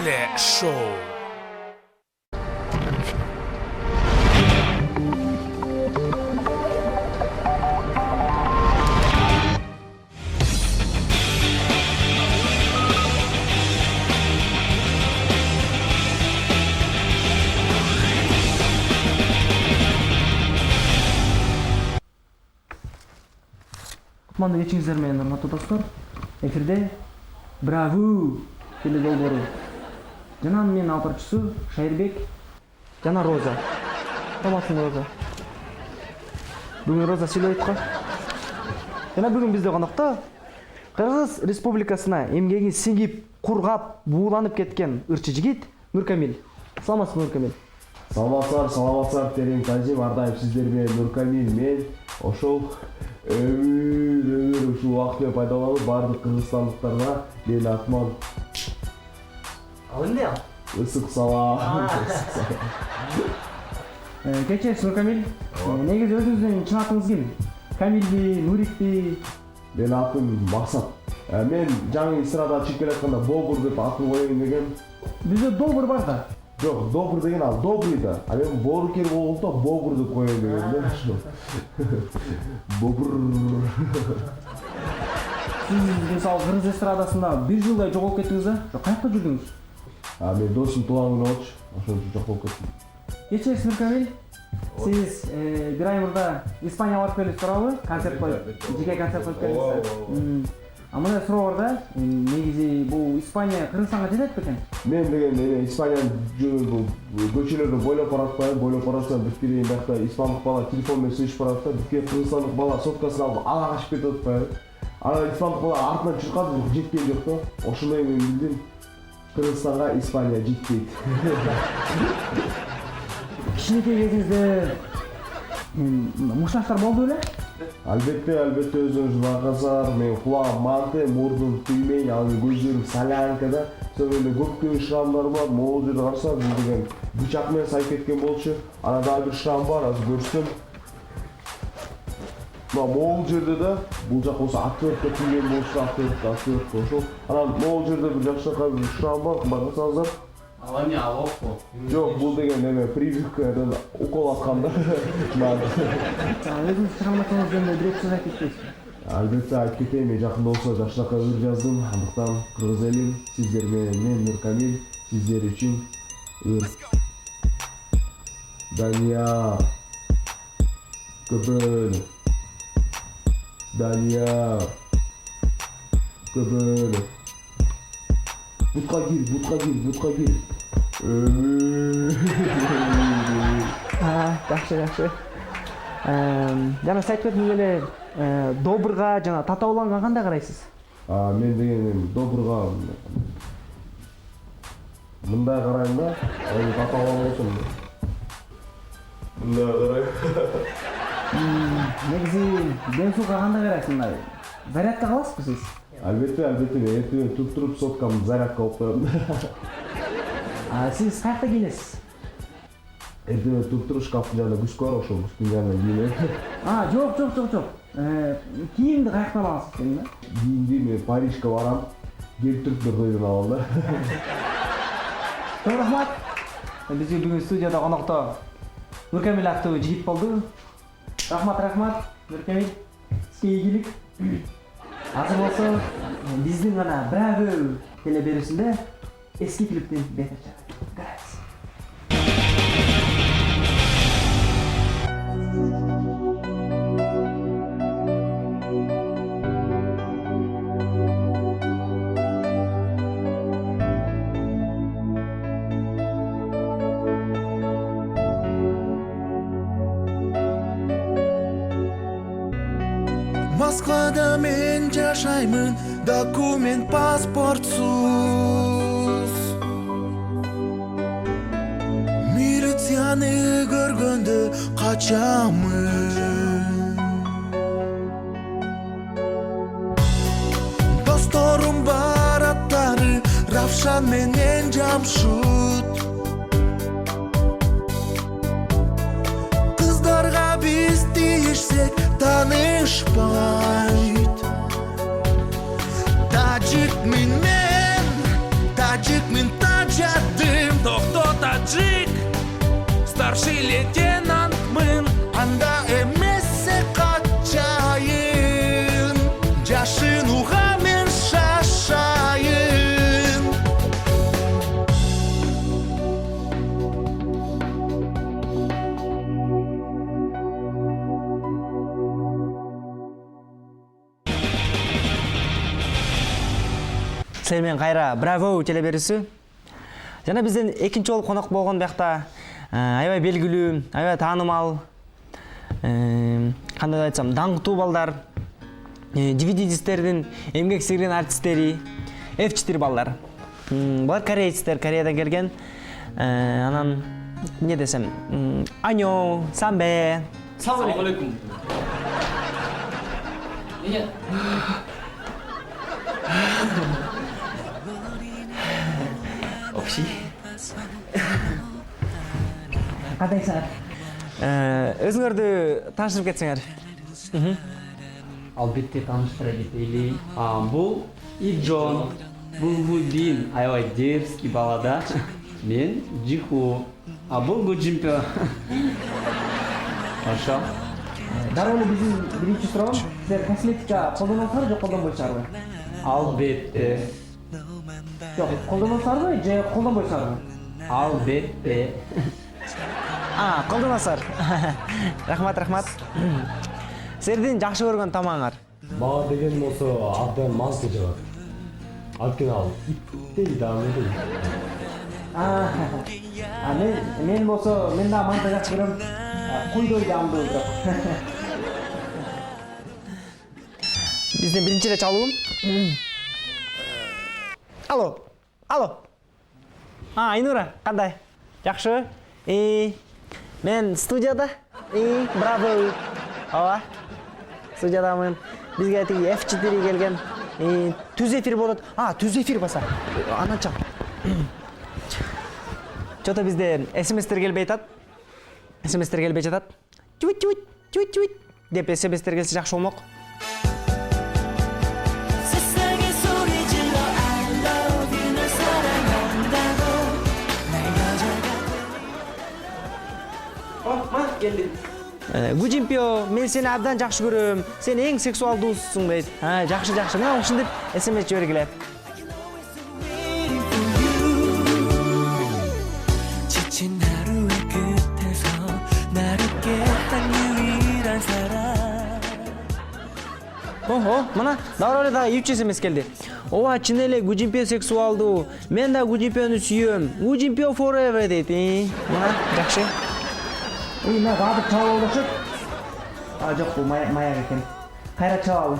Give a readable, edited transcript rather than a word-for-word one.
телешоу. Кутманды кечиңиздер менен, урматтуу достор. Эфирде Браву теледолбоору. Жана менин алып баруучусу Шайырбек жана Роза. Саламатсыңбы, Роза? Бүгүн Роза сүйлөйт го. Жана бүгүн бизде конокто Кыргыз Республикасына эмгеги сиңип, кургап, бууланып кеткен ырчы жигит Нуркамил. Саламатсызбы, Нуркамил? Саламатсыздар, терең тажим, ардайым сиздер менен Нуркамил мен ошол өмүр ушул убакытты пайдаланып бардык кыргызстандыктарга менин атыман Ал эмне ал? ысык салам. Кечиресиз, Нуркамил. Негизи өзүңүздүн чын атыңыз ким? Камилби, Нурикпи? Менин атым Максат. Мен жаңы эстрадага чыгып келатканда Бобур деп атын коеюн деген. Бизде Добур бар да. Жок, Добур деген ал добрый да. А мен боорукер болгондо Бобур деп коеюн деген да. Бобур. Сиз мисалы Кыргыз эстрадасында бир жылдай жоголуп кеттиңиз да? Жок, каякта жүрдүңүз? Мен досум туулган күнү болчу. Ошон үчүн жок болуп кеттим. Кечиресиз, Нуркамил. Сиз бир ай мурда Испанияга барып келип туурабы? Концерт коюп, жеке концерт коюп келдиңиз. А мындай суроо бар да, негизи бул Испания Кыргызстанга жетет бекен? Мен деген Испанияны көчөлөрдө бойлоп баратпайм, бойлоп баратсам битке дейин биякта испандык бала телефон менен сүйлөшүп барат да, битке кыргызстандык бала соткасын алып ала качып кетип атпайбы. Ана испандык бала артынан чуркады, жеткен жок да. Ошондой мен билдим, Кыргызстанга Испания жетпейт. Кичинекей кезиңизде мушташтар болду беле? Албетте өзүңүз байкасаңар, мен кулагым манты, мурдум түймөй, ал көзүм солянка да. Сонун көптөгөн шрамдар бар, могул жерде карасам, бул деген бычак менен сайып кеткен болчу. Ана дагы бир шрам бар, азыр көрсөм. Мына могул жерде да, бул жак болсо отвертка тийген болчу, отвертка ошол. Анан могул жерде бир жакшыракай бир шрам бар, байкасаңыздар. Ал эмне, ал окпу? Жок, бул деген эме прививкадан укол атканда. Өзүңүз чыгармачыңыз жөнүндө бир сөз айтып кетесизби? Албетте айтып кетейин, мен жакында болсо жакшыракай ыр жаздым. Андыктан кыргыз элим, сиздер менен мен Нуркамил сиздер үчүн ыр. Дания көбөлө. Дания көбөлө. Бутка кир. Жакшы. Жана сиз айтып кетиңиз эле, Добурга жана татауланга кандай карайсыз? Мен деген Добурга мындай карайм да, татаулан болсун. Мындай карайм. Негизи ден соолукка кандай карайсыз мындай? Зарядка кыласызбы сиз? Албетте, мен эртең туруп соткамды зарядка кылып коем. Сиз каякта кийинесиз? Эртең туруп шкафтын жанында күскө бар, ошол күскүн жанында кийинем. Жок. Кийимди каяктан аласыз дейм да? Кийимди мен Парижге барам, келип туруп тойдон алам да. Чоң рахмат. Бизге бүгүн студияда конокто Нуркамил аттуу жигит болду. Рахмат, Нуркамил. Сизге ийгилик. Азыр болсо биздин гана Браву телеберүүсүндө эски клиптин бетер чыгат. Карайбыз. Москвада мен жашаймын, документ паспортсуз. Милицияны көргөндө качамын. Досторум бар аттары Равшан менен Жамшут. Кыздарга биз тийишсек танышпайт. Тажикмин мен, Маджик, старший лейтенантмын, анда эмесе качайын, жашынууга мен шашайын. Сен кайра браво телеберүүсү. Жана бизден экинчи жолу конок болгон биякта аябай белгилүү, аябай таанымал, кандай айтсам, даңктуу балдар, DVD дистердин эмгек сиңирген артисттери, F4 балдар. Булар корейцтер, Кореядан келген. Анан эмне десем, Аньо, Самбе. Салам алейкум. Общий. Кандайсыңар? Өзүңөрдү тааныштырып кетсеңер. Албетте тааныштыра кетели. Бул Иджон, Булбулдин, аябай дерзкий балада. Мен Жиху, бул Гуджимпё. Ошо. Дароо эле биздин биринчи суроом, силер косметика колдоносуңарбы же колдонбойсуңарбы? Албетте. Жок, колдоносуңарбы же колдонбойсуңарбы? Албетте. Колдоносуңар. Рахмат. Силердин жакшы көргөн тамагыңар? Мага деген болсо абдан манты жагат. Анткени ал иптей даамдуу. Мен болсо, мен да манты жакшы көрөм. Куйдой даамдуу бирок. Биздин биринчи эле чалуум. Алло. Айнура, кандай? Жакшы? Мен студияда. Браво. Ооба. Студиядамын. Бизге тиги F4 келген. Түз эфир болот. Түз эфир баса. Анан чак. Чото бизде SMS-тер келбей жатат. Чуйт деп SMS-тер келсе жакшы болмок. Мана келди. Гужимпё, мен сени абдан жакшы көрөм. Сен эң сексуалдуусуң дейт. Жакшы. Мына ушинтип SMS жибергиле. 지친 하루의 끝에서 나를 깼던 유일한 사람. Мына дароо эле 3 SMS келди. Ооба, чын эле Гужимпё сексуалдуу. Мен да Гужимпёну сүйөм. Гужимпё forever дейт. Мына жакшы. Мен кадыр чалып алышып. Жок, бул маяк экен. Кайра чалалы.